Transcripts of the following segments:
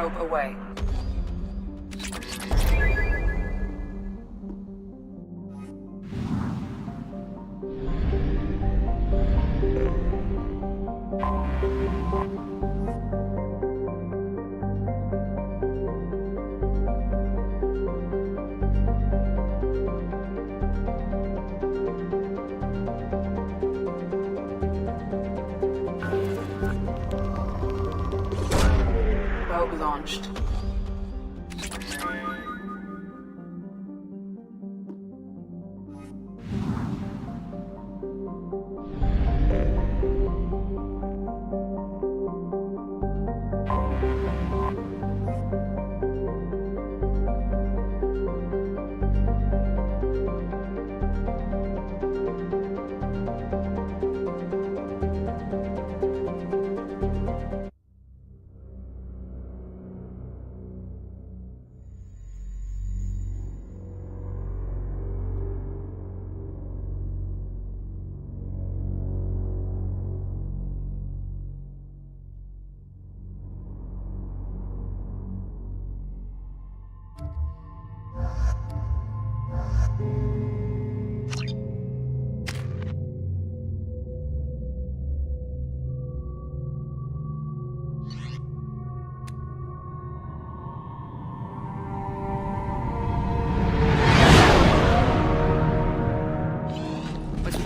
probe away. Probe launched.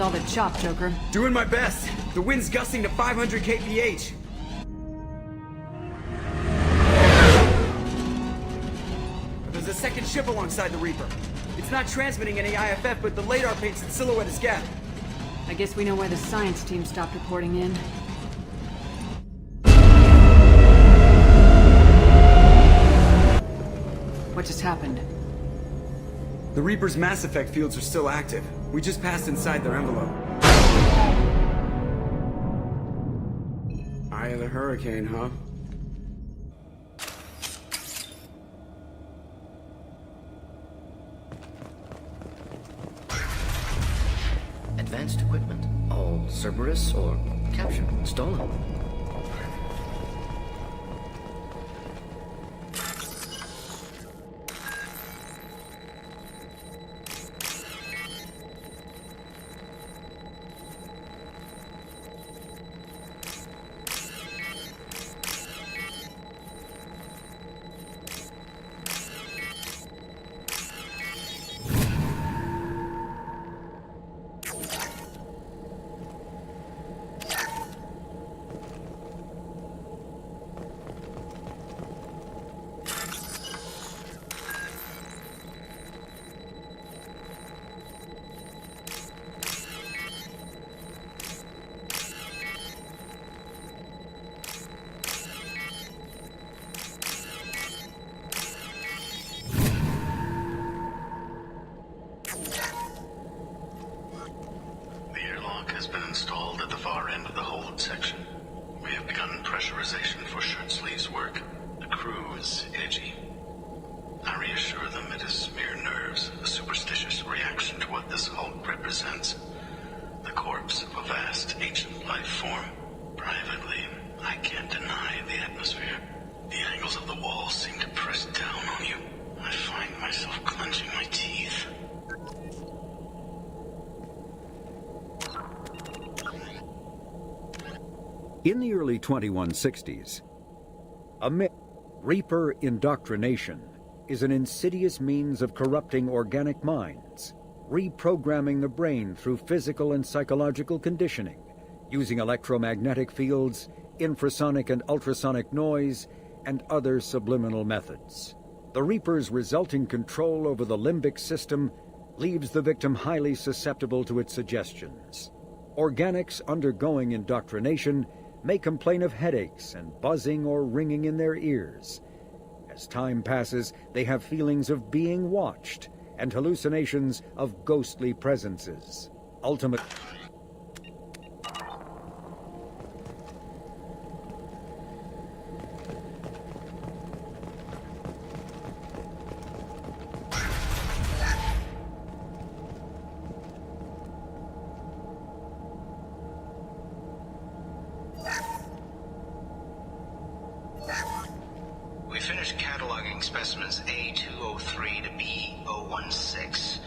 All the chop, Joker. Doing my best. The wind's gusting to 500 kph. There's a second ship alongside the Reaper. It's not transmitting any IFF, but the radar paints its silhouette as Gap. I guess we know why the science team stopped reporting in. What just happened? The Reaper's mass effect fields are still active. We just passed inside their envelope. Eye of the hurricane, huh? Advanced equipment. All Cerberus or captured, stolen. Has been installed at the far end of the hold section. We have begun pressurization for shirt sleeves work. The crew is edgy. I reassure them it is mere nerves, a superstitious reaction to what this hulk represents. The corpse of a vast ancient life form. Privately, I can't deny the atmosphere. The angles of the walls seem to press down on you. I find myself clenching my teeth. In the early 2160s, Reaper indoctrination is an insidious means of corrupting organic minds, reprogramming the brain through physical and psychological conditioning, using electromagnetic fields, infrasonic and ultrasonic noise, and other subliminal methods. The Reaper's resulting control over the limbic system leaves the victim highly susceptible to its suggestions. Organics undergoing indoctrination may complain of headaches and buzzing or ringing in their ears. As time passes, they have feelings of being watched and hallucinations of ghostly presences. Ultimately, We finished cataloging specimens A203 to B016.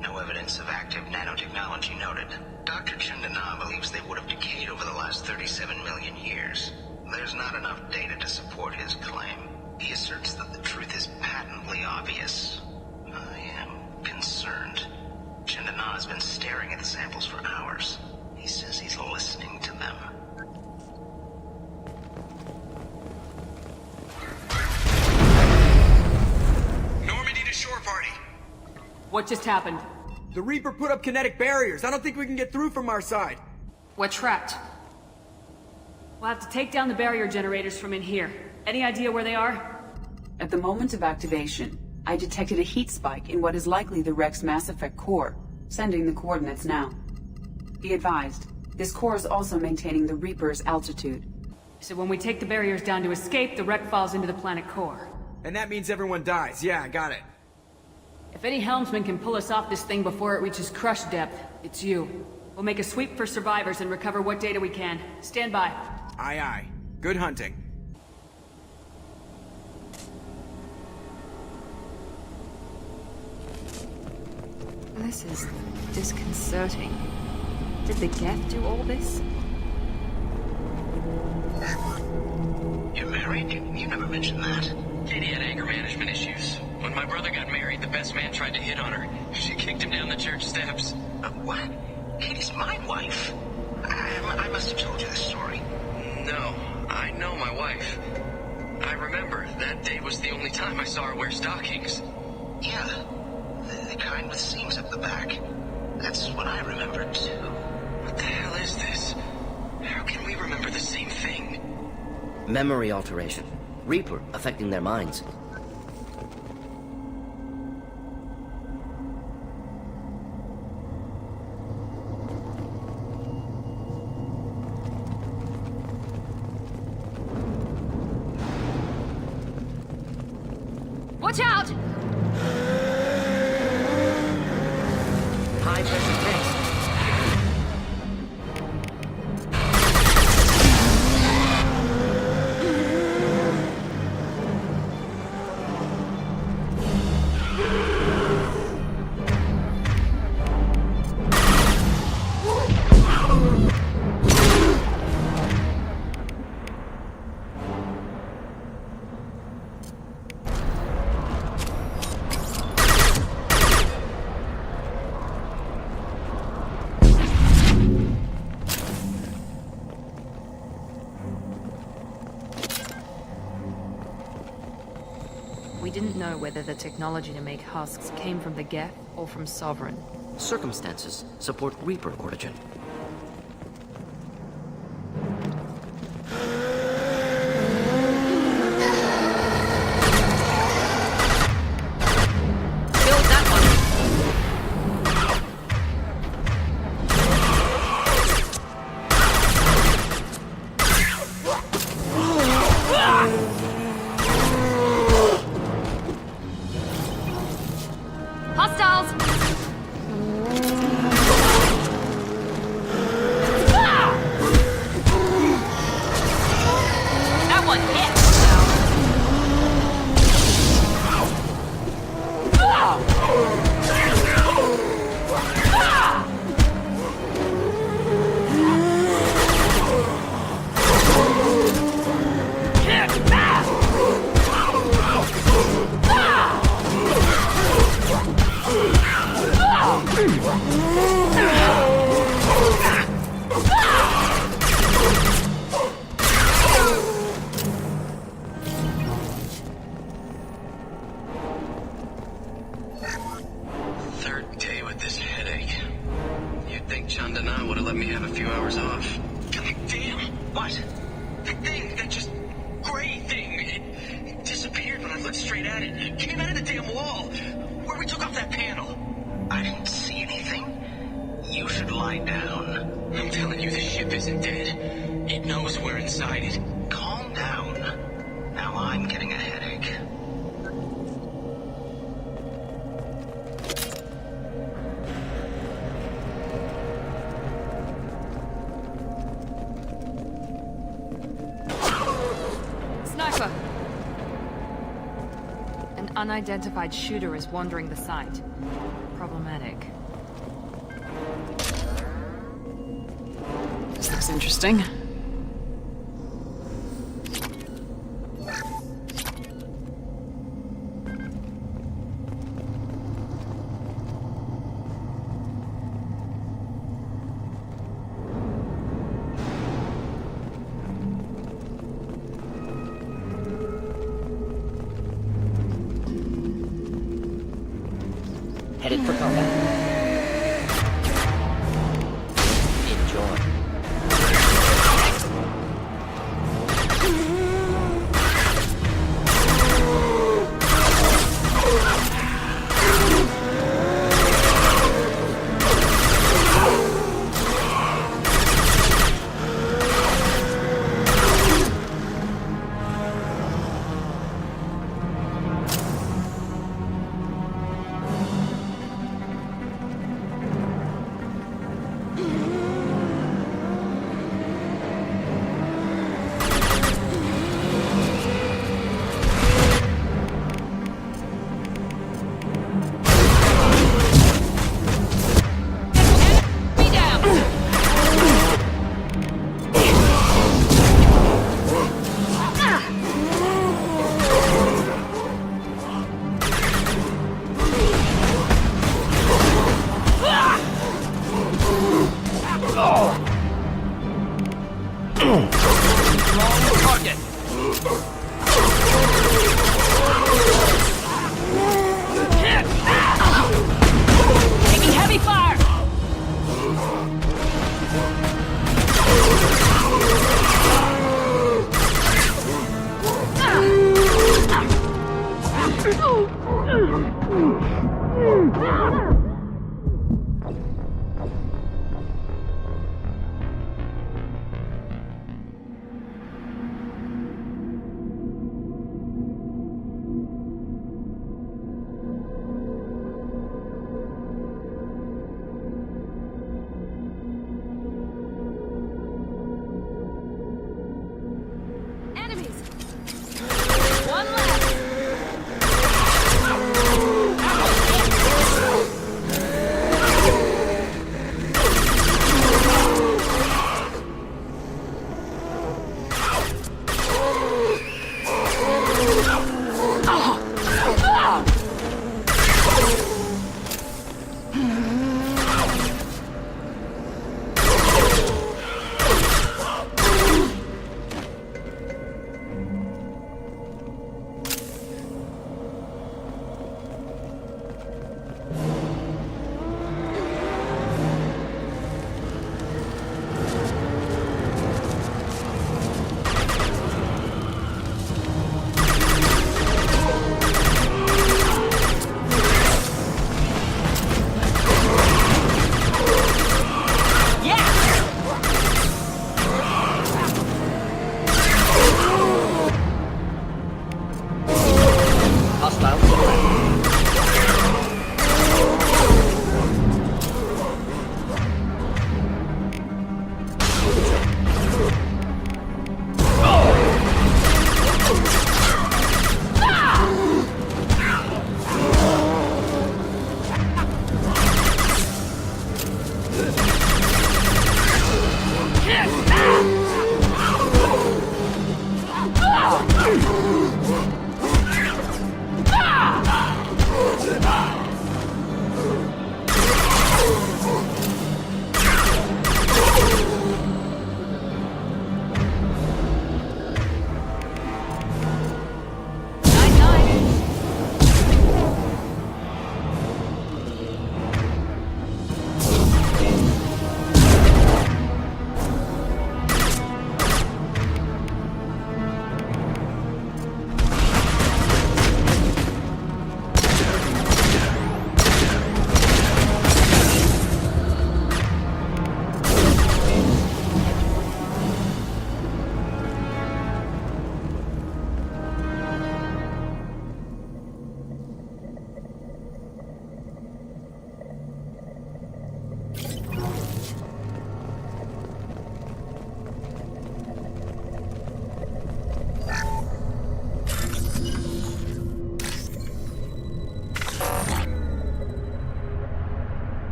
No evidence of active nanotechnology noted. Dr. Chandana believes they would have decayed over the last 37 million years. There's not enough data to support his claim. He asserts that the truth is patently obvious. I am concerned. Chandana has been staring at the samples for hours. He says he's listening to them. Normandy to shore party. What just happened? The Reaper put up kinetic barriers. I don't think we can get through from our side. We're trapped. We'll have to take down the barrier generators from in here. Any idea where they are? At the moment of activation, I detected a heat spike in what is likely the Rex Mass Effect core, sending the coordinates now. Be advised, this core is also maintaining the Reaper's altitude. So when we take the barriers down to escape, the wreck falls into the planet core. And that means everyone dies. Yeah, I got it. If any helmsman can pull us off this thing before it reaches crush depth, it's you. We'll make a sweep for survivors and recover what data we can. Stand by. Aye, aye. Good hunting. This is disconcerting. Did the Geth do all this? You're married? You never mentioned that. Katie had anger management issues. When my brother got married, the best man tried to hit on her. She kicked him down the church steps. What? Katie's my wife. I must have told you this story. No, I know my wife. I remember that day was the only time I saw her wear stockings. Yeah, the kind with seams up the back. That's what I remember too. What the hell is this? How can we remember the same thing? Memory alteration. Reaper affecting their minds. Watch out! High pressure tanks. We didn't know whether the technology to make husks came from the Geth or from Sovereign. Circumstances support Reaper origin. Hostiles! That one hit! Third day with this headache. You'd think Chandana would have let me have a few hours off. God damn! What? The thing, that just gray thing, it disappeared when I looked straight at it. It came out of the damn wall, where we took off that panel. I didn't see anything. You should lie down. I'm telling you, the ship isn't dead. It knows we're inside it. Calm down. Now I'm getting a headache. Sniper! An unidentified shooter is wandering the site. Problematic. This looks interesting. Headed for combat. Enjoy. Taking heavy fire! Enemies! One left!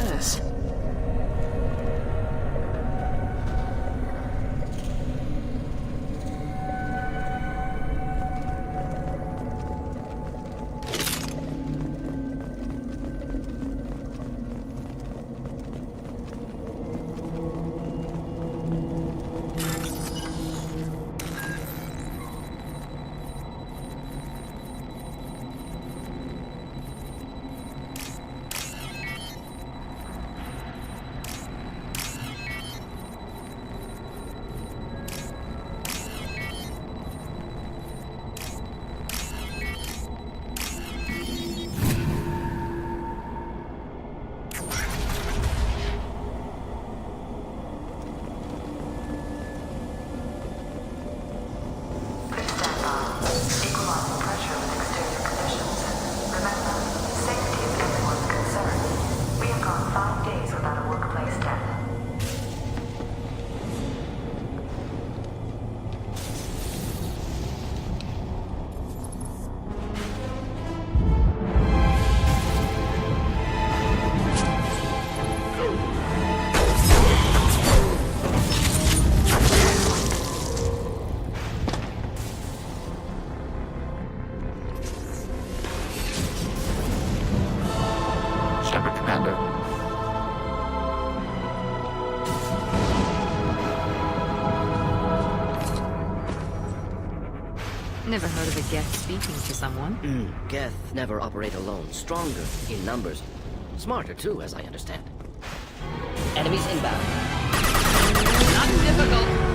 this? Never heard of a Geth speaking to someone. Geth never operate alone. Stronger in numbers. Smarter too, as I understand. Enemies inbound. Not difficult.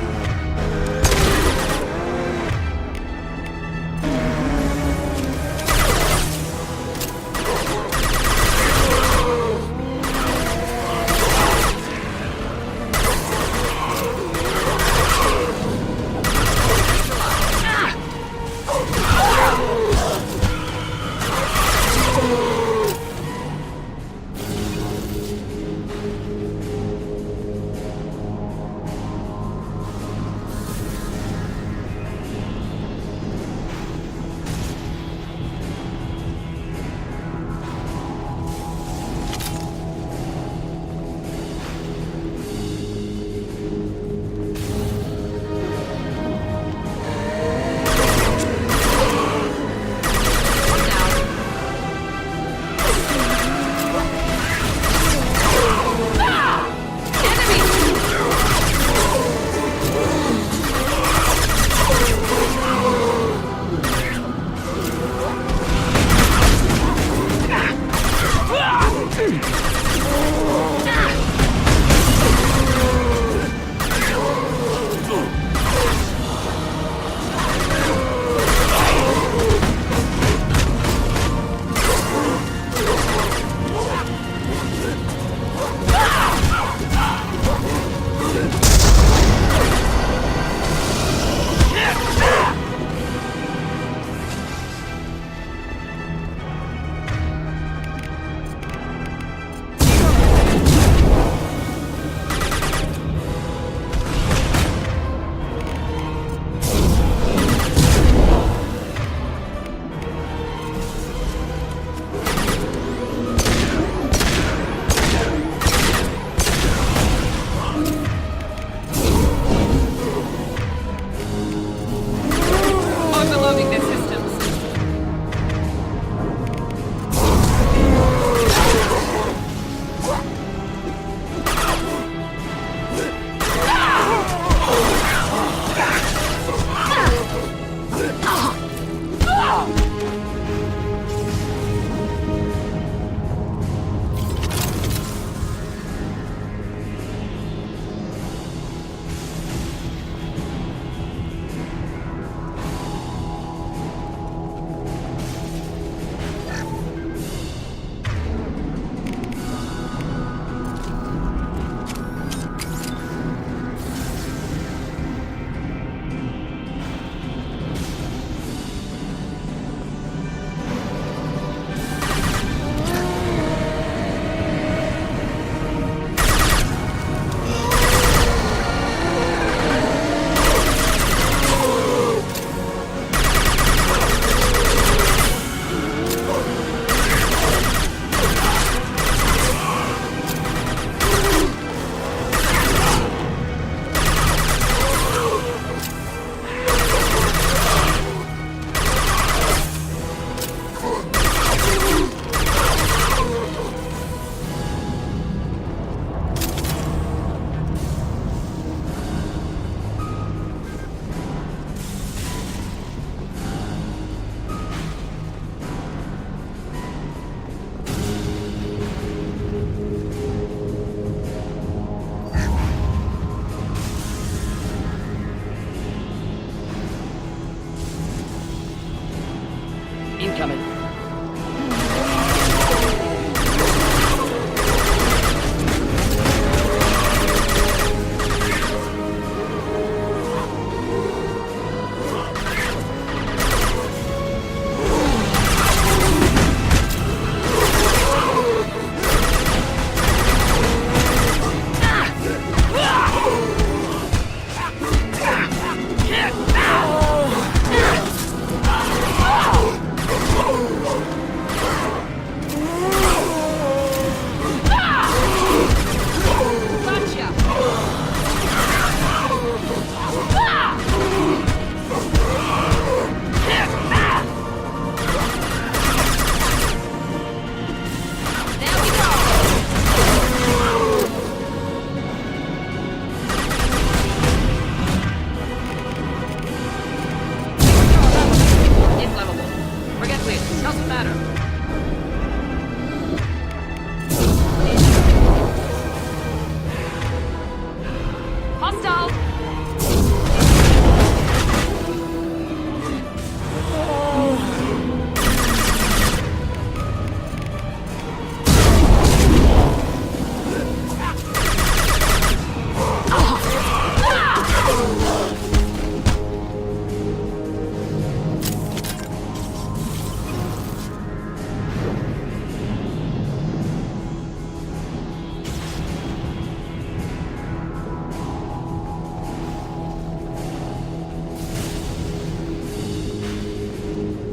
incoming.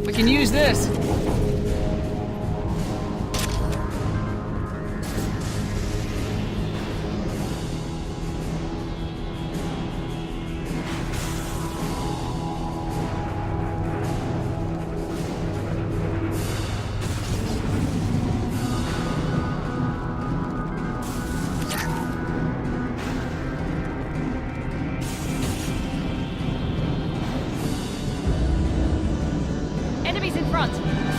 We can use this. Enemies in front!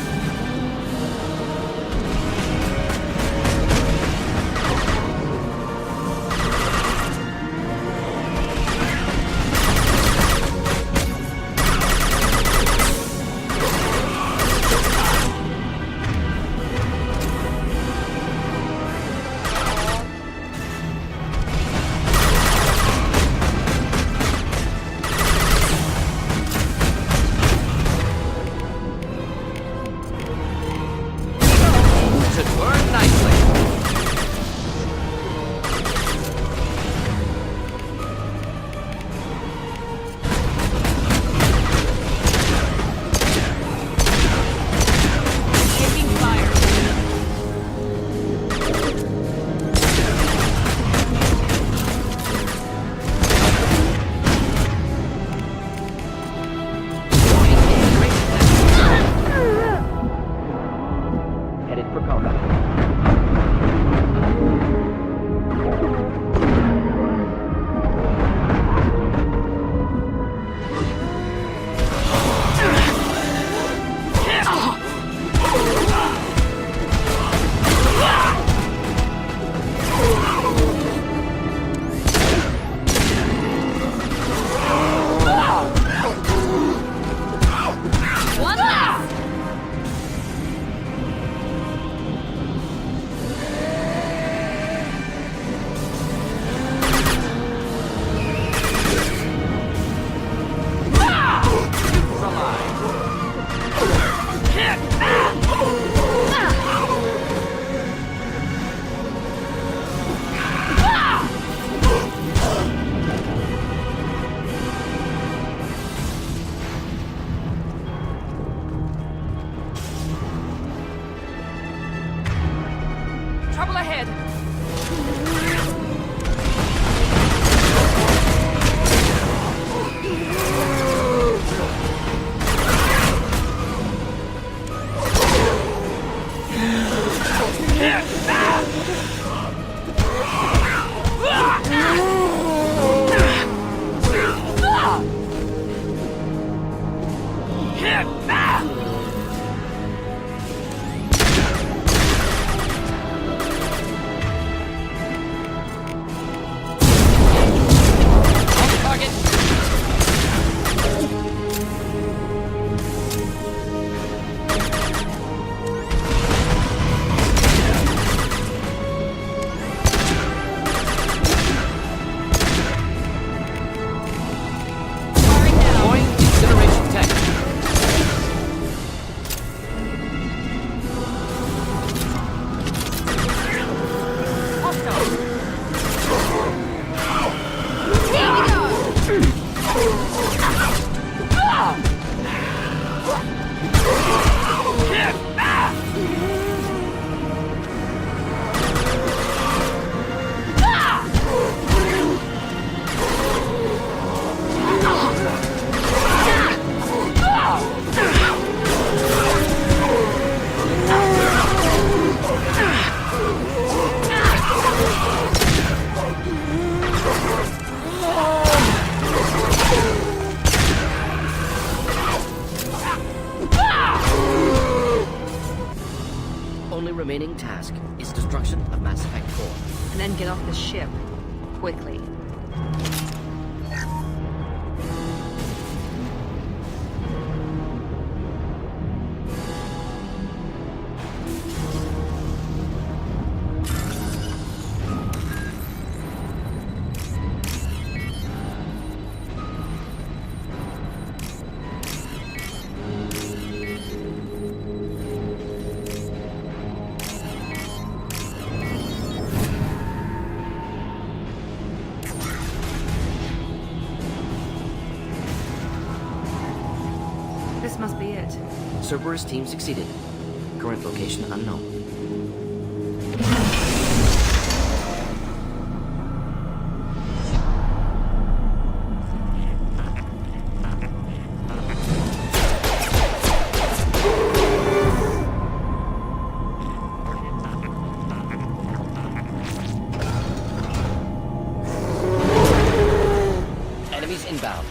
Only remaining task is destruction of Mass Effect Core. And then get off the ship. Quickly. This must be it. Cerberus team succeeded. Current location unknown. Enemies inbound.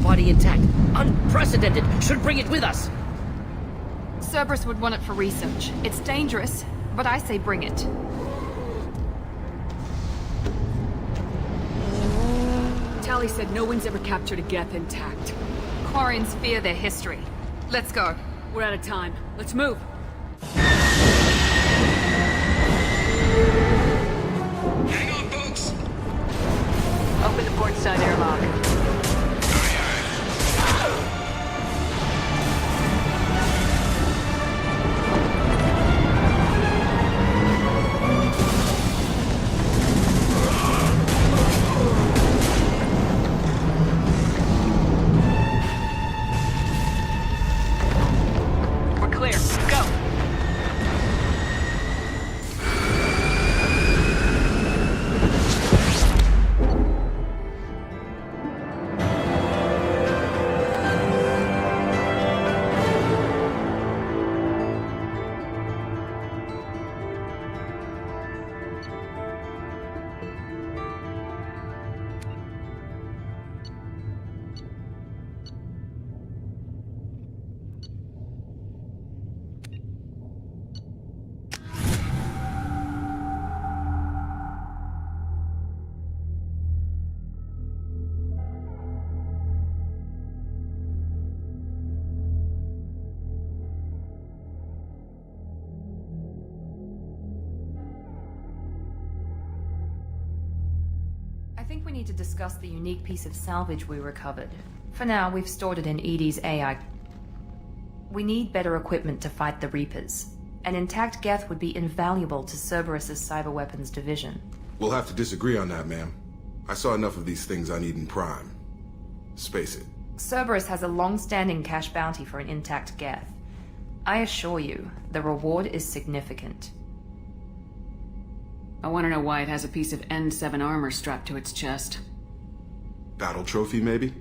Body intact. Unprecedented. Should bring it with us. Cerberus would want it for research. It's dangerous, but I say bring it. Tali said no one's ever captured a Geth intact. Quarians fear their history. Let's go. We're out of time. Let's move. Hang on, folks! Open the port side airlock. I think we need to discuss the unique piece of salvage we recovered. For now, we've stored it in EDI's AI. We need better equipment to fight the Reapers. An intact Geth would be invaluable to Cerberus's cyber weapons division. We'll have to disagree on that, ma'am. I saw enough of these things on Eden Prime. Space it. Cerberus has a long-standing cash bounty for an intact Geth. I assure you, the reward is significant. I want to know why it has a piece of N7 armor strapped to its chest. Battle trophy, maybe?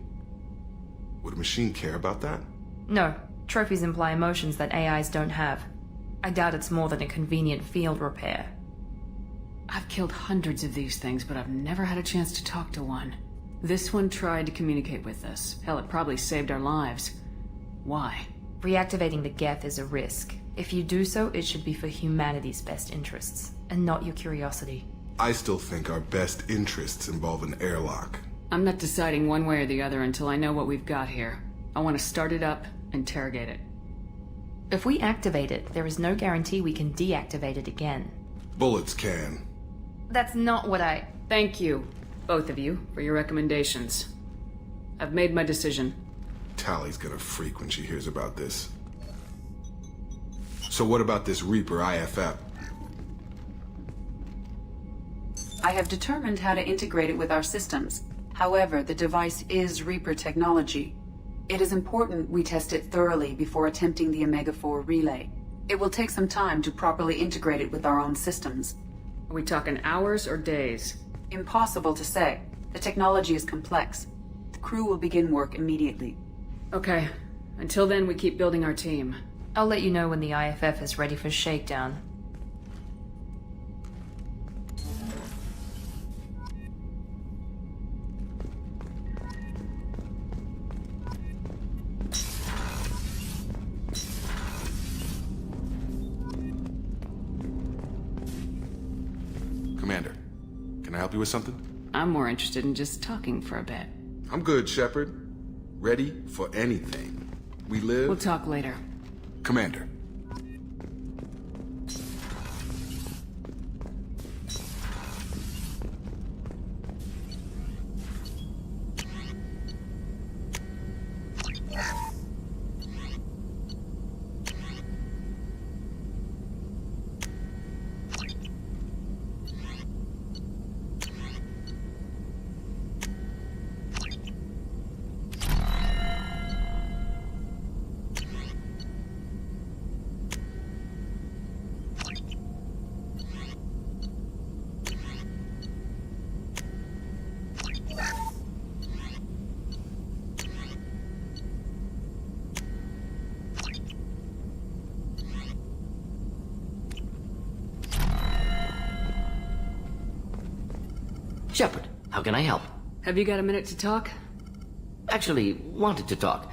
Would a machine care about that? No. Trophies imply emotions that AIs don't have. I doubt it's more than a convenient field repair. I've killed hundreds of these things, but I've never had a chance to talk to one. This one tried to communicate with us. Hell, it probably saved our lives. Why? Reactivating the Geth is a risk. If you do so, it should be for humanity's best interests, and not your curiosity. I still think our best interests involve an airlock. I'm not deciding one way or the other until I know what we've got here. I want to start it up, interrogate it. If we activate it, there is no guarantee we can deactivate it again. Bullets can. That's not what I... Thank you, both of you, for your recommendations. I've made my decision. Tally's gonna freak when she hears about this. So what about this Reaper IFF? I have determined how to integrate it with our systems. However, the device is Reaper technology. It is important we test it thoroughly before attempting the Omega-4 relay. It will take some time to properly integrate it with our own systems. Are we talking hours or days? Impossible to say. The technology is complex. The crew will begin work immediately. Okay. Until then, we keep building our team. I'll let you know when the IFF is ready for shakedown. Commander, can I help you with something? I'm more interested in just talking for a bit. I'm good, Shepard. Ready for anything. We live... We'll talk later. Commander. Shepard, how can I help? Have you got a minute to talk? Actually, wanted to talk.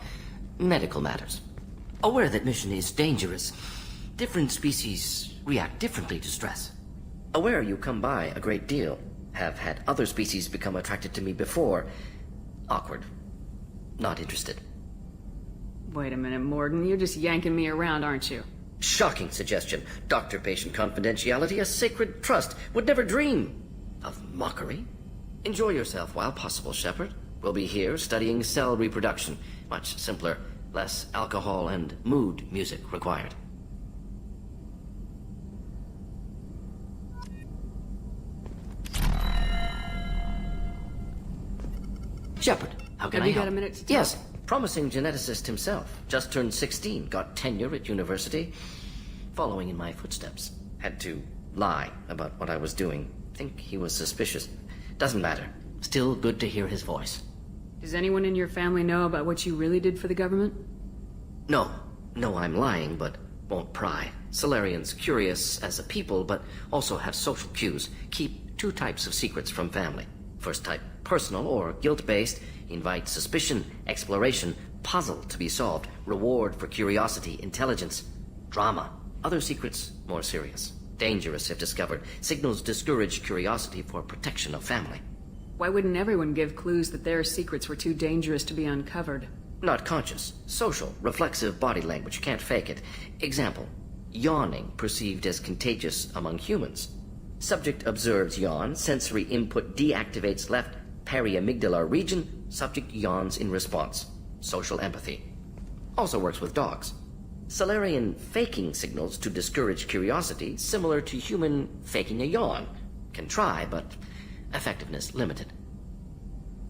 Medical matters. Aware that mission is dangerous. Different species react differently to stress. Aware you come by a great deal. Have had other species become attracted to me before. Awkward. Not interested. Wait a minute, Morgan. You're just yanking me around, aren't you? Shocking suggestion. Doctor-patient confidentiality, a sacred trust. Would never dream of mockery. Enjoy yourself while possible, Shepard. We'll be here studying cell reproduction. Much simpler, less alcohol and mood music required. Shepard, how can I help? Have you got a minute to talk? Yes, promising geneticist himself. Just turned 16, got tenure at university. Following in my footsteps. Had to lie about what I was doing. Think he was suspicious. Doesn't matter. Still good to hear his voice. Does anyone in your family know about what you really did for the government? No. No, I'm lying, but won't pry. Solarians curious as a people, but also have social cues. Keep two types of secrets from family. First type, personal or guilt-based. Invite suspicion, exploration, puzzle to be solved. Reward for curiosity, intelligence. Drama. Other secrets, more serious. Dangerous if discovered. Signals discourage curiosity for protection of family. Why wouldn't everyone give clues that their secrets were too dangerous to be uncovered? Not conscious. Social, reflexive body language. Can't fake it. Example. Yawning perceived as contagious among humans. Subject observes yawn. Sensory input deactivates left periamygdalar region. Subject yawns in response. Social empathy. Also works with dogs. Solarian faking signals to discourage curiosity, similar to human faking a yawn. Can try, but effectiveness limited.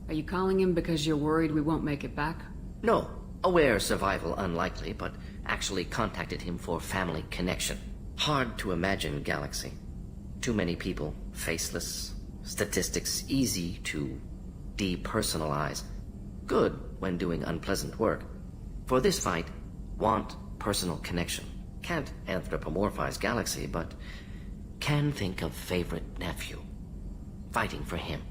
Are you calling him because you're worried we won't make it back? No. Aware survival unlikely, but actually contacted him for family connection. Hard to imagine galaxy. Too many people, faceless. Statistics easy to depersonalize. Good when doing unpleasant work. For this fight, want personal connection. Can't anthropomorphize galaxy, but can think of favorite nephew. Fighting for him.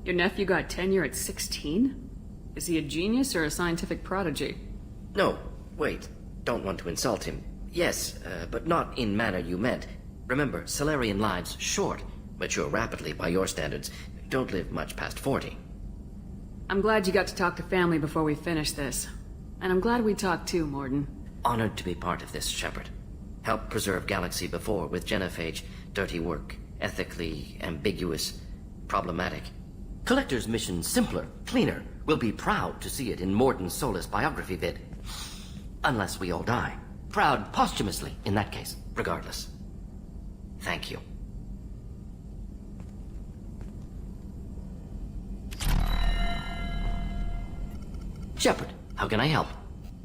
Your nephew got tenure at 16? Is he a genius or a scientific prodigy? No, wait. Don't want to insult him. Yes, but not in manner you meant. Remember, Solarian lives short, mature rapidly by your standards, don't live much past 40. I'm glad you got to talk to family before we finish this. And I'm glad we talked too, Morden. Honored to be part of this, Shepard. Helped preserve Galaxy before with Genophage. Dirty work, ethically ambiguous, problematic. Collector's mission simpler, cleaner. We'll be proud to see it in Morden's Solus biography vid. Unless we all die. Proud posthumously, in that case, regardless. Thank you. Shepard, how can I help?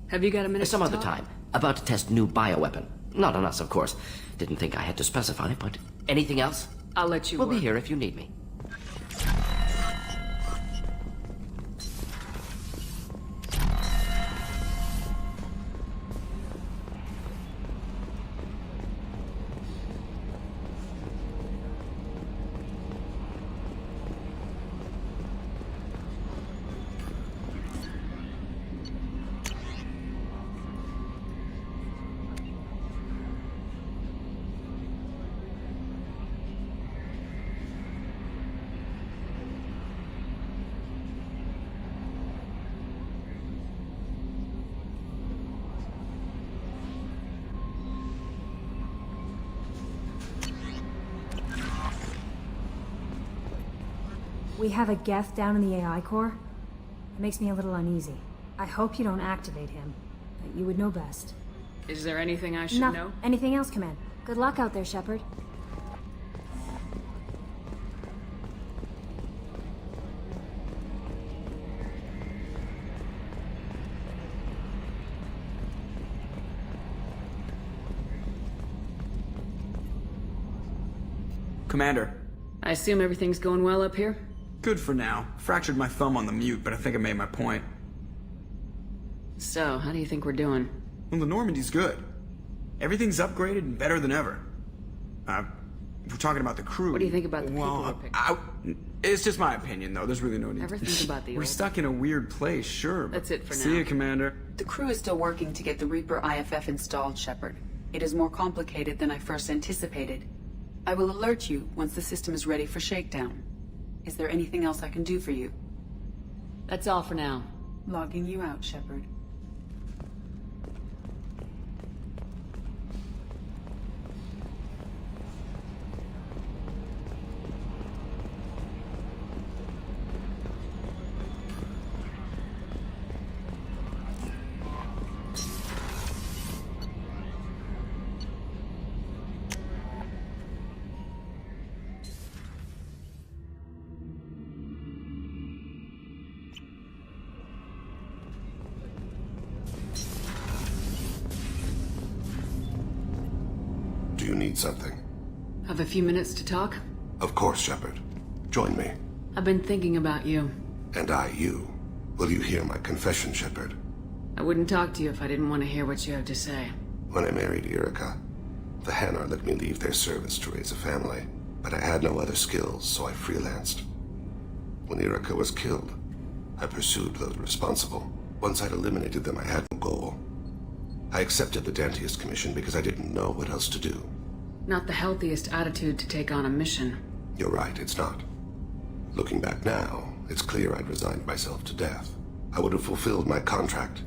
Have you got a minute Some to other talk? time. About to test new bioweapon. Not on us, of course. Didn't think I had to specify, but anything else? I'll let you We'll work. be here if you need me. We have a Geth down in the AI core. It makes me a little uneasy. I hope you don't activate him, but you would know best. Is there anything I should No. know? Anything else, Command? Good luck out there, Shepard. Commander. I assume everything's going well up here? Good for now. Fractured my thumb on the mute, but I think I made my point. So, how do you think we're doing? Well, the Normandy's good. Everything's upgraded and better than ever. If we're talking about the crew... What do you think about the people we're picking? It's just my opinion, though. There's really no need. Ever think about the We're old... stuck in a weird place, sure. That's it for now. See you, Commander. The crew is still working to get the Reaper IFF installed, Shepard. It is more complicated than I first anticipated. I will alert you once the system is ready for shakedown. Is there anything else I can do for you? That's all for now. Logging you out, Shepard. Do you need something? Have a few minutes to talk? Of course, Shepard. Join me. I've been thinking about you. And I, you. Will you hear my confession, Shepard? I wouldn't talk to you if I didn't want to hear what you have to say. When I married Erica, the Hanar let me leave their service to raise a family, but I had no other skills, so I freelanced. When Erica was killed, I pursued those responsible. Once I'd eliminated them, I had no goal. I accepted the Dantius Commission because I didn't know what else to do. Not the healthiest attitude to take on a mission. You're right, it's not. Looking back now, it's clear I'd resigned myself to death. I would have fulfilled my contract.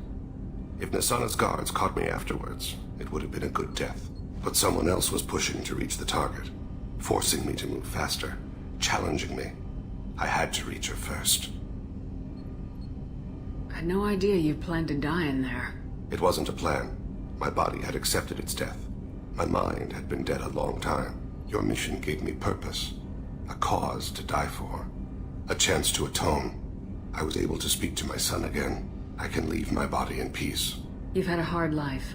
If Nasana's guards caught me afterwards, it would have been a good death. But someone else was pushing to reach the target, forcing me to move faster, challenging me. I had to reach her first. I had no idea you planned to die in there. It wasn't a plan. My body had accepted its death. My mind had been dead a long time. Your mission gave me purpose, a cause to die for, a chance to atone. I was able to speak to my son again. I can leave my body in peace. You've had a hard life.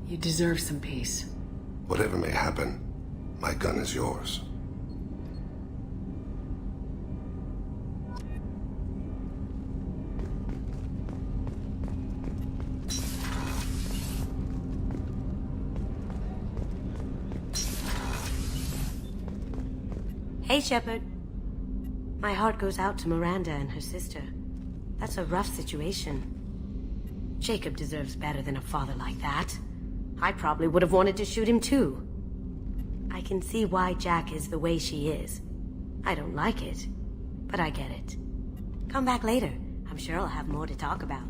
You deserve some peace. Whatever may happen, my gun is yours. Hey, Shepard. My heart goes out to Miranda and her sister. That's a rough situation. Jacob deserves better than a father like that. I probably would have wanted to shoot him too. I can see why Jack is the way she is. I don't like it, but I get it. Come back later. I'm sure I'll have more to talk about.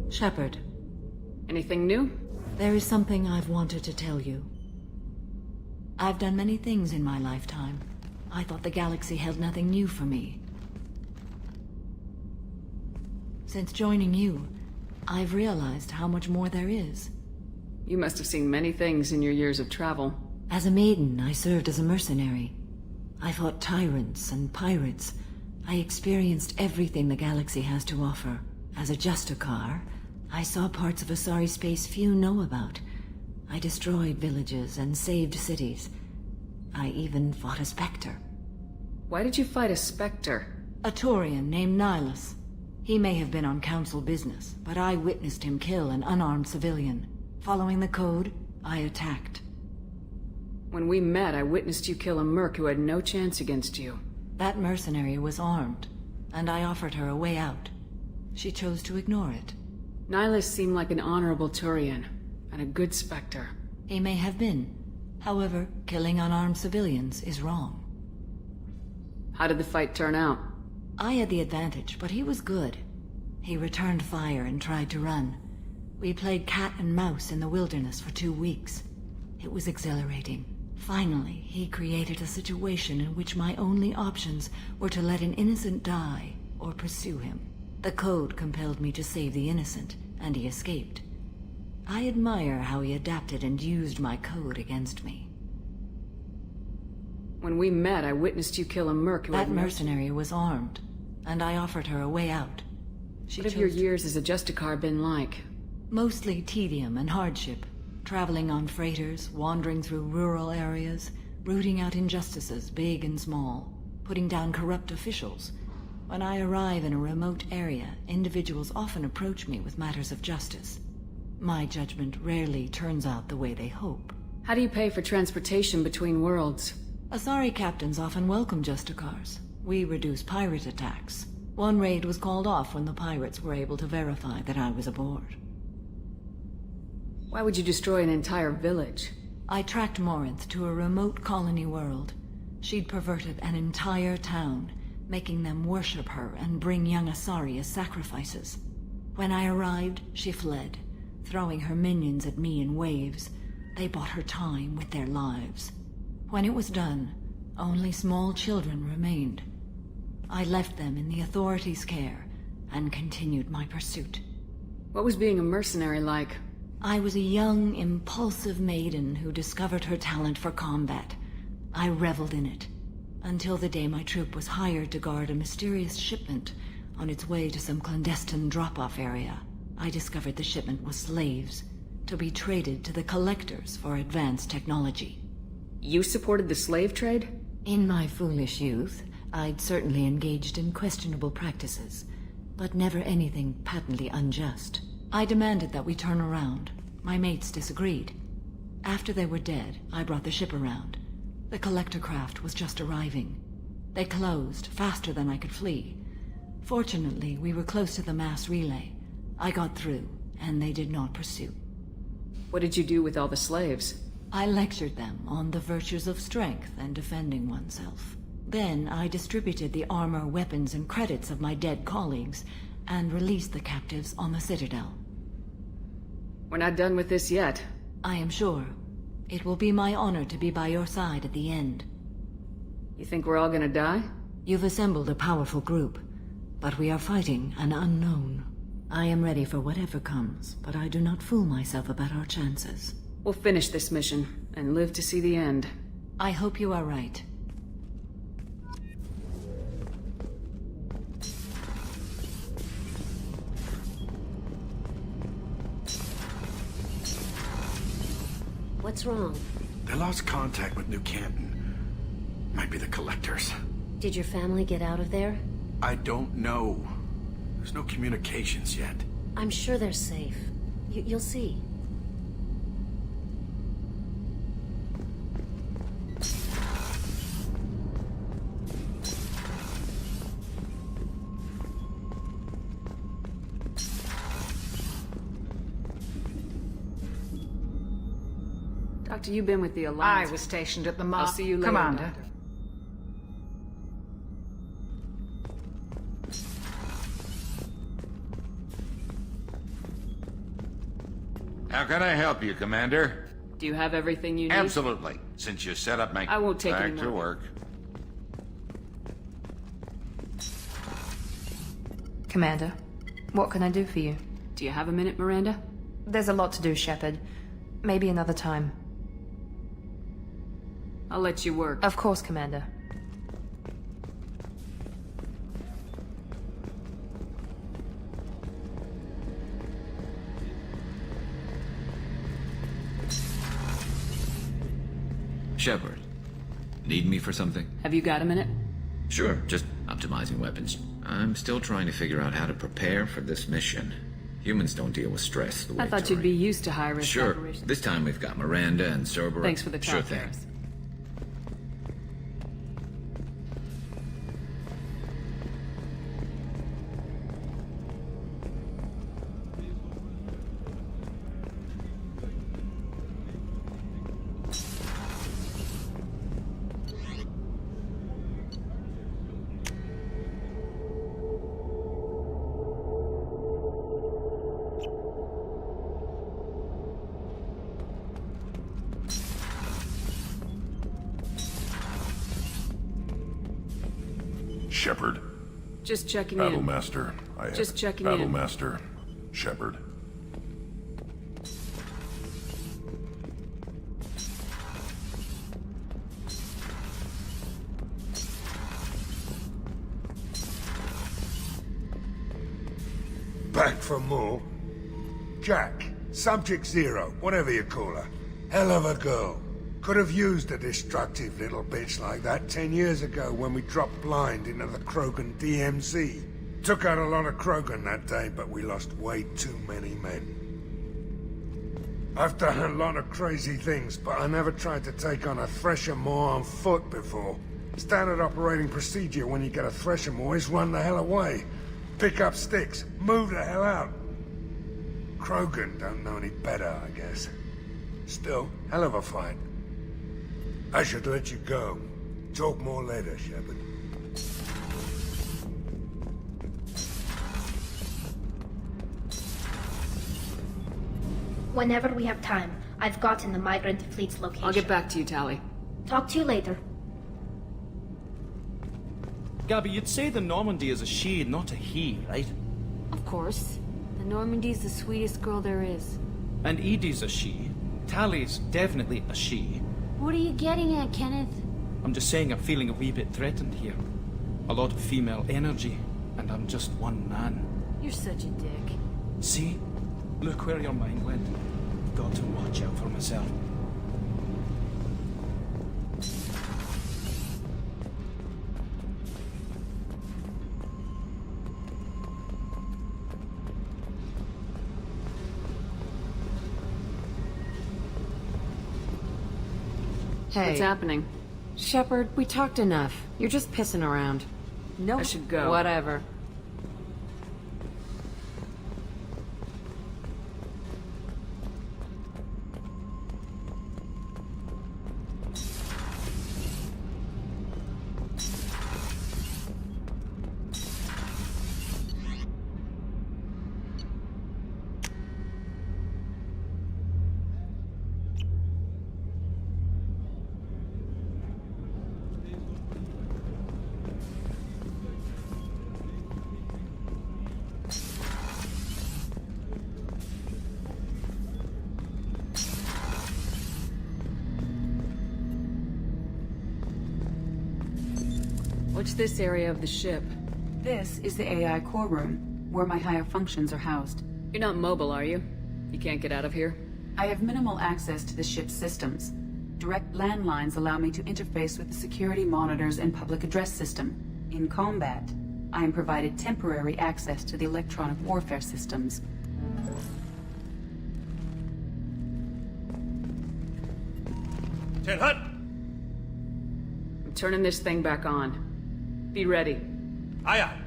Shepard. Anything new? There is something I've wanted to tell you. I've done many things in my lifetime. I thought the galaxy held nothing new for me. Since joining you, I've realized how much more there is. You must have seen many things in your years of travel. As a maiden, I served as a mercenary. I fought tyrants and pirates. I experienced everything the galaxy has to offer. As a Justicar, I saw parts of Asari space few know about. I destroyed villages and saved cities. I even fought a Spectre. Why did you fight a Spectre? A Turian named Nihilus. He may have been on council business, but I witnessed him kill an unarmed civilian. Following the code, I attacked. When we met, I witnessed you kill a merc who had no chance against you. That mercenary was armed, and I offered her a way out. She chose to ignore it. Nihilus seemed like an honorable Turian, and a good Spectre. He may have been. However, killing unarmed civilians is wrong. How did the fight turn out? I had the advantage, but he was good. He returned fire and tried to run. We played cat and mouse in the wilderness for 2 weeks. It was exhilarating. Finally, he created a situation in which my only options were to let an innocent die or pursue him. The code compelled me to save the innocent, and he escaped. I admire how he adapted and used my code against me. When we met, I witnessed you kill a merc who That mercenary was armed, and I offered her a way out. What have your years as a Justicar been like? Mostly tedium and hardship. Traveling on freighters, wandering through rural areas, rooting out injustices, big and small, putting down corrupt officials. When I arrive in a remote area, individuals often approach me with matters of justice. My judgment rarely turns out the way they hope. How do you pay for transportation between worlds? Asari captains often welcome Justicars. We reduce pirate attacks. One raid was called off when the pirates were able to verify that I was aboard. Why would you destroy an entire village? I tracked Morinth to a remote colony world. She'd perverted an entire town, making them worship her and bring young Asari as sacrifices. When I arrived, she fled, throwing her minions at me in waves. They bought her time with their lives. When it was done, only small children remained. I left them in the authorities' care and continued my pursuit. What was being a mercenary like? I was a young, impulsive maiden who discovered her talent for combat. I reveled in it, until the day my troop was hired to guard a mysterious shipment on its way to some clandestine drop-off area. I discovered the shipment was slaves, to be traded to the collectors for advanced technology. You supported the slave trade? In my foolish youth, I'd certainly engaged in questionable practices, but never anything patently unjust. I demanded that we turn around. My mates disagreed. After they were dead, I brought the ship around. The collector craft was just arriving. They closed faster than I could flee. Fortunately, we were close to the mass relay. I got through, and they did not pursue. What did you do with all the slaves? I lectured them on the virtues of strength and defending oneself. Then I distributed the armor, weapons, and credits of my dead colleagues, and released the captives on the Citadel. We're not done with this yet. I am sure. It will be my honor to be by your side at the end. You think we're all gonna die? You've assembled a powerful group, but we are fighting an unknown. I am ready for whatever comes, but I do not fool myself about our chances. We'll finish this mission, and live to see the end. I hope you are right. What's wrong? They lost contact with New Canton. Might be the collectors. Did your family get out of there? I don't know. There's no communications yet. I'm sure they're safe. You'll see. Doctor, you've been with the Alliance. I was stationed at the I'll see you later, Commander. Doctor. How can I help you, Commander? Do you have everything you need? Absolutely. Since you set up my... I won't take any Back to more. work. Commander, what can I do for you? Do you have a minute, Miranda? There's a lot to do, Shepard. Maybe another time. I'll let you work. Of course, Commander. Shepard, need me for something? Have you got a minute? Sure, just optimizing weapons. I'm still trying to figure out how to prepare for this mission. Humans don't deal with stress the way I thought you'd be used to high-risk Sure. operations. This time we've got Miranda and Cerberus. Thanks for the Sure talk, thing. Harris. Shepard. Just checking in. Battlemaster. IFF. Just checking in. Battlemaster. Shepard. Back for more? Jack, Subject Zero, whatever you call her. Hell of a girl. Could have used a destructive little bitch like that 10 years ago when we dropped blind into the Krogan DMZ. Took out a lot of Krogan that day, but we lost way too many men. I've done a lot of crazy things, but I never tried to take on a Thresher-Maw on foot before. Standard operating procedure when you get a Thresher-Maw is run the hell away. Pick up sticks, move the hell out. Krogan don't know any better, I guess. Still, hell of a fight. I should let you go. Talk more later, Shepard. Whenever we have time, I've gotten the migrant fleet's location. I'll get back to you, Tali. Talk to you later. Gabby, you'd say the Normandy is a she, not a he, right? Of course. The Normandy's the sweetest girl there is. And Edie's a she. Tally's definitely a she. What are you getting at, Kenneth? I'm just saying I'm feeling a wee bit threatened here. A lot of female energy, and I'm just one man. You're such a dick. See? Look where your mind went. Got to watch out for myself. Hey. What's happening? Shepard, we talked enough. You're just pissing around. No. I should go. Whatever. What's this area of the ship? This is the AI core room, where my higher functions are housed. You're not mobile, are you? You can't get out of here? I have minimal access to the ship's systems. Direct landlines allow me to interface with the security monitors and public address system. In combat, I am provided temporary access to the electronic warfare systems. Ten Hut! I'm turning this thing back on. Be ready. Aye, aye.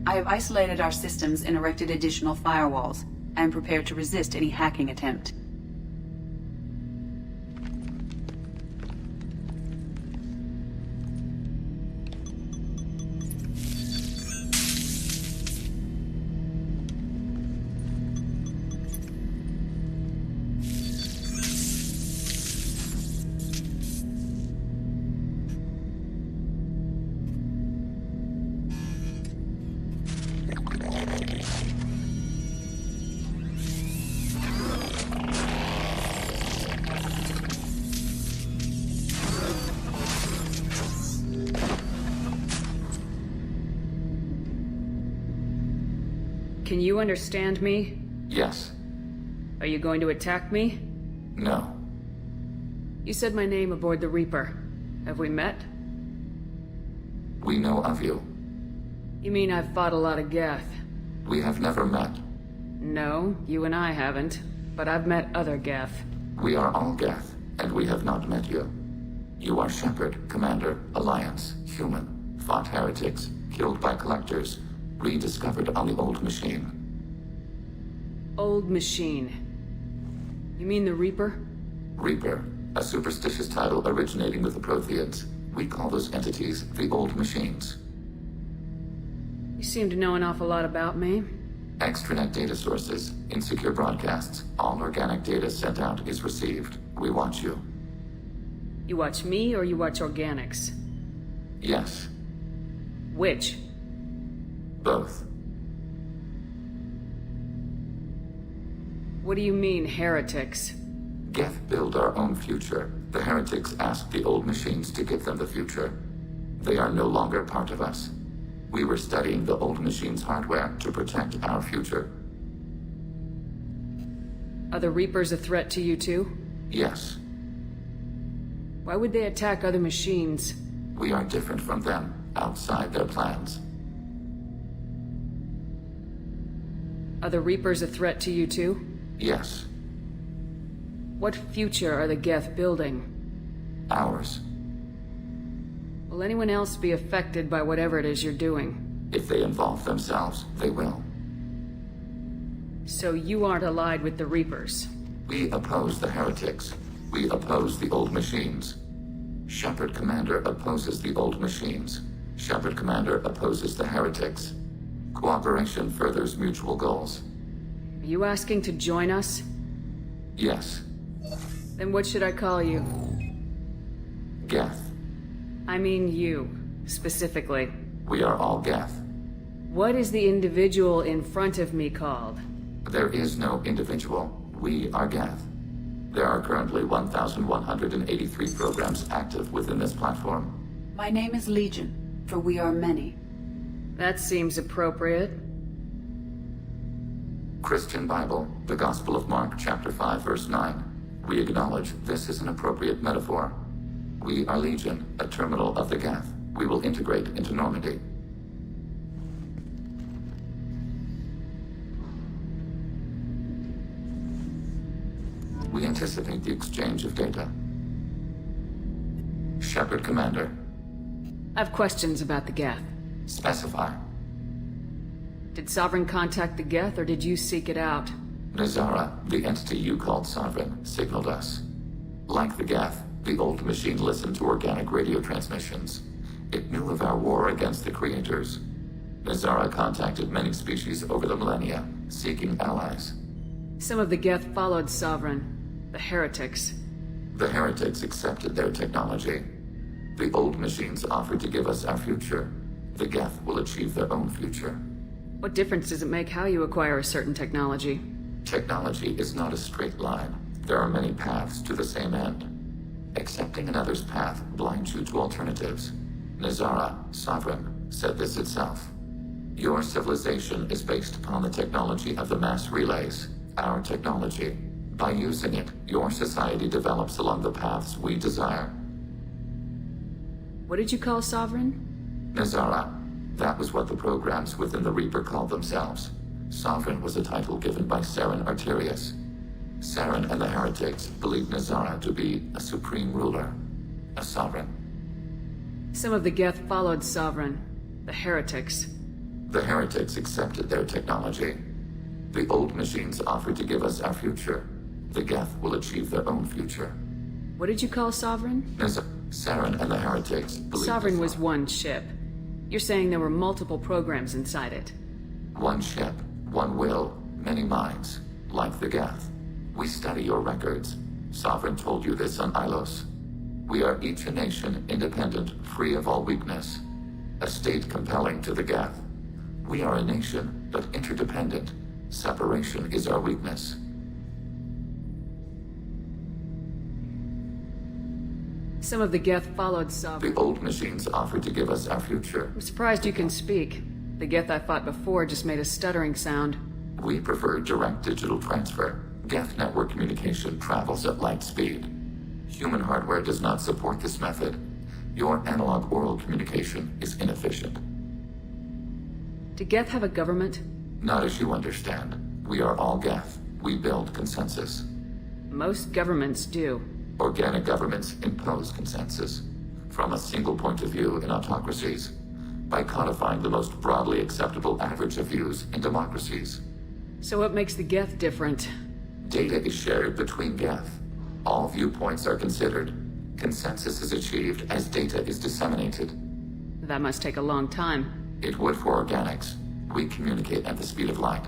I have isolated our systems and erected additional firewalls. I am prepared to resist any hacking attempt. Can you understand me? Yes. Are you going to attack me? No. You said my name aboard the Reaper. Have we met? We know of you. You mean I've fought a lot of Geth? We have never met. No, you and I haven't. But I've met other Geth. We are all Geth, and we have not met you. You are Shepard, Commander, Alliance, human, fought heretics, killed by collectors, rediscovered on the old machine. Old machine. You mean the Reaper? Reaper, a superstitious title originating with the Protheans. We call those entities the old machines. You seem to know an awful lot about me. Extranet data sources, insecure broadcasts, all organic data sent out is received. We watch you. You watch me or you watch organics? Yes. Which? Both. What do you mean, heretics? Geth build our own future. The heretics asked the old machines to give them the future. They are no longer part of us. We were studying the old machines' hardware to protect our future. Are the Reapers a threat to you too? Yes. Why would they attack other machines? We are different from them, outside their plans. Are the Reapers a threat to you too? Yes. What future are the Geth building? Ours. Will anyone else be affected by whatever it is you're doing? If they involve themselves, they will. So you aren't allied with the Reapers? We oppose the heretics. We oppose the old machines. Shepard Commander opposes the old machines. Shepard Commander opposes the heretics. Cooperation furthers mutual goals. Are you asking to join us? Yes. Then what should I call you? Geth. I mean you, specifically. We are all Geth. What is the individual in front of me called? There is no individual. We are Geth. There are currently 1,183 programs active within this platform. My name is Legion, for we are many. That seems appropriate. Christian Bible, the Gospel of Mark, chapter 5, verse 9. We acknowledge this is an appropriate metaphor. We are Legion, a terminal of the Geth. We will integrate into Normandy. We anticipate the exchange of data. Shepard Commander. I have questions about the Geth. Specify. Did Sovereign contact the Geth, or did you seek it out? Nazara, the entity you called Sovereign, signaled us. Like the Geth, the old machine listened to organic radio transmissions. It knew of our war against the creators. Nazara contacted many species over the millennia, seeking allies. Some of the Geth followed Sovereign, the heretics. The heretics accepted their technology. The old machines offered to give us our future. The Geth will achieve their own future. What difference does it make how you acquire a certain technology? Technology is not a straight line. There are many paths to the same end. Accepting another's path blinds you to alternatives. Nazara, Sovereign, said this itself. Your civilization is based upon the technology of the mass relays, our technology. By using it, your society develops along the paths we desire. What did you call Sovereign? Nazara. That was what the programs within the Reaper called themselves. Sovereign was a title given by Saren Arterius. Saren and the heretics believed Nazara to be a supreme ruler, a sovereign. Some of the Geth followed Sovereign, the heretics. The heretics accepted their technology. The old machines offered to give us our future. The Geth will achieve their own future. What did you call Sovereign? Saren and the Heretics believe Sovereign was one ship. You're saying there were multiple programs inside it. one ship, one will, many minds, like the Geth. We study your records. Sovereign told you this on Ilos. We are each a nation, independent, free of all weakness. A state compelling to the Geth. We are a nation, but interdependent. Separation is our weakness. Some of the Geth followed Sovereign. The old machines offered to give us our future. I'm surprised you can speak. The Geth I fought before just made a stuttering sound. We prefer direct digital transfer. Geth network communication travels at light speed. Human hardware does not support this method. Your analog oral communication is inefficient. Do Geth have a government? Not as you understand. We are all Geth. We build consensus. Most governments do. Organic governments impose consensus. From a single point of view in autocracies. By codifying the most broadly acceptable average of views in democracies. So what makes the Geth different? Data is shared between Geth. All viewpoints are considered. Consensus is achieved as data is disseminated. That must take a long time. It would for organics. We communicate at the speed of light.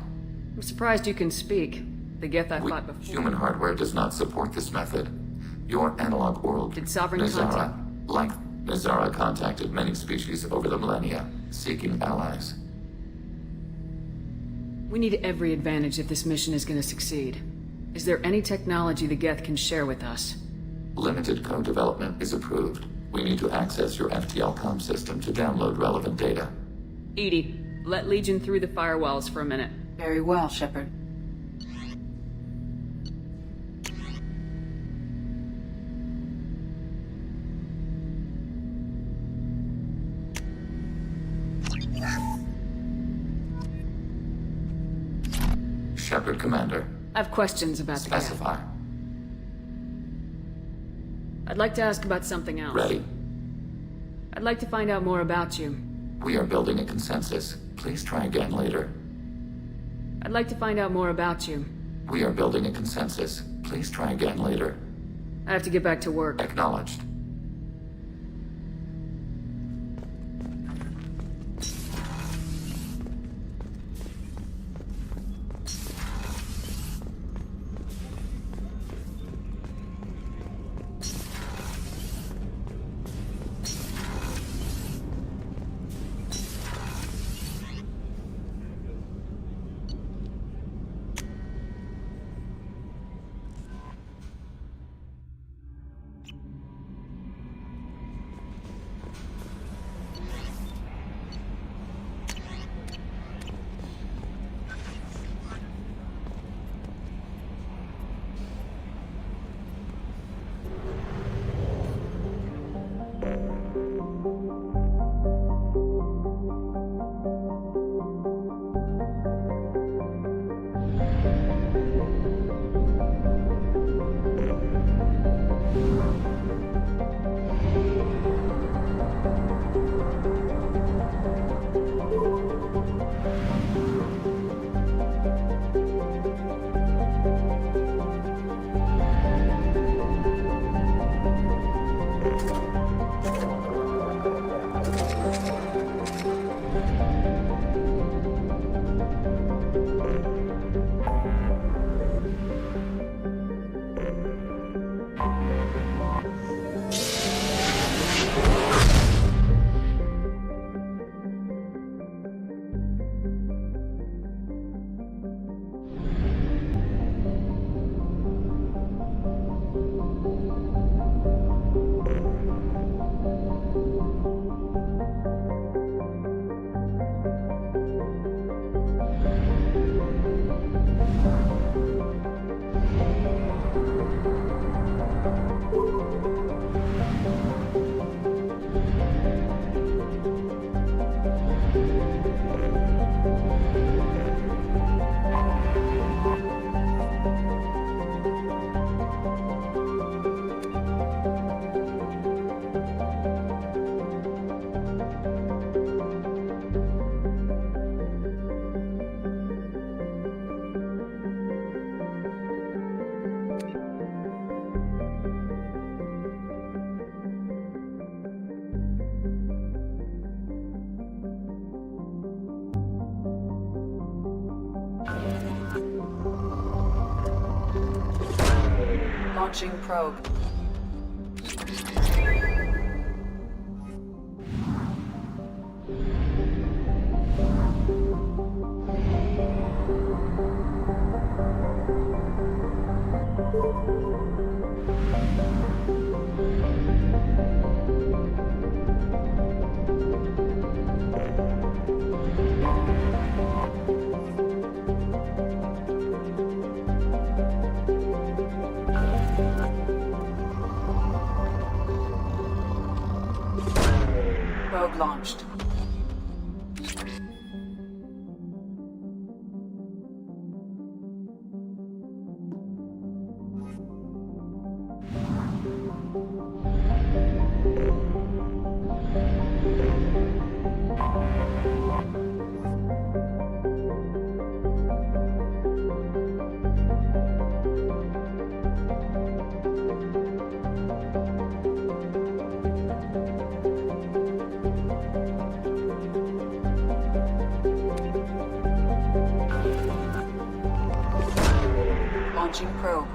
I'm surprised you can speak. The Geth I fought before. Human hardware does not support this method. Your analog world... Did Sovereign contact? Like Nazara contacted many species over the millennia, seeking allies. We need every advantage if this mission is going to succeed. Is there any technology the Geth can share with us? Limited co-development is approved. We need to access your FTL comm system to download relevant data. EDI, let Legion through the firewalls for a minute. Very well, Shepard. Shepard, Commander. I have questions about the Geth. Specify. I'd like to ask about something else. Ready. I'd like to find out more about you. We are building a consensus. Please try again later. I'd like to find out more about you. We are building a consensus. Please try again later. I have to get back to work. Acknowledged. Launching probe. Probe launched. Launching probe.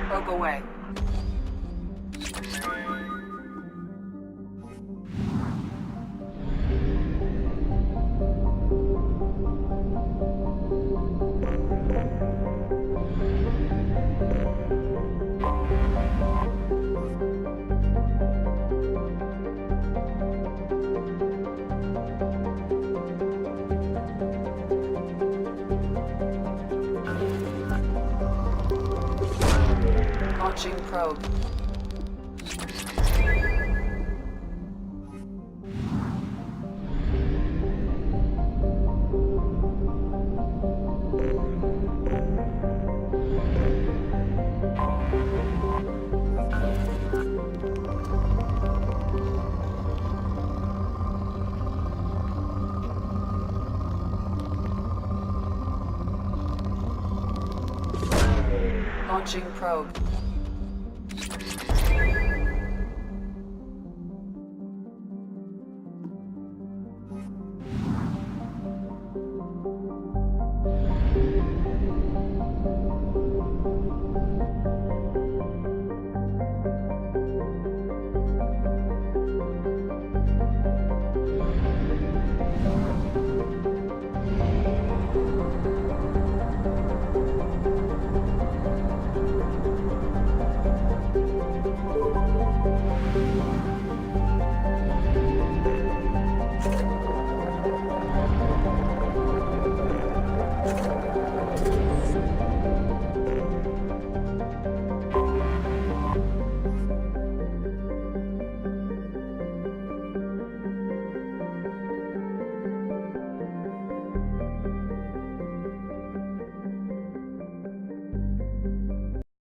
Probe away. Launching probe. Launching probe.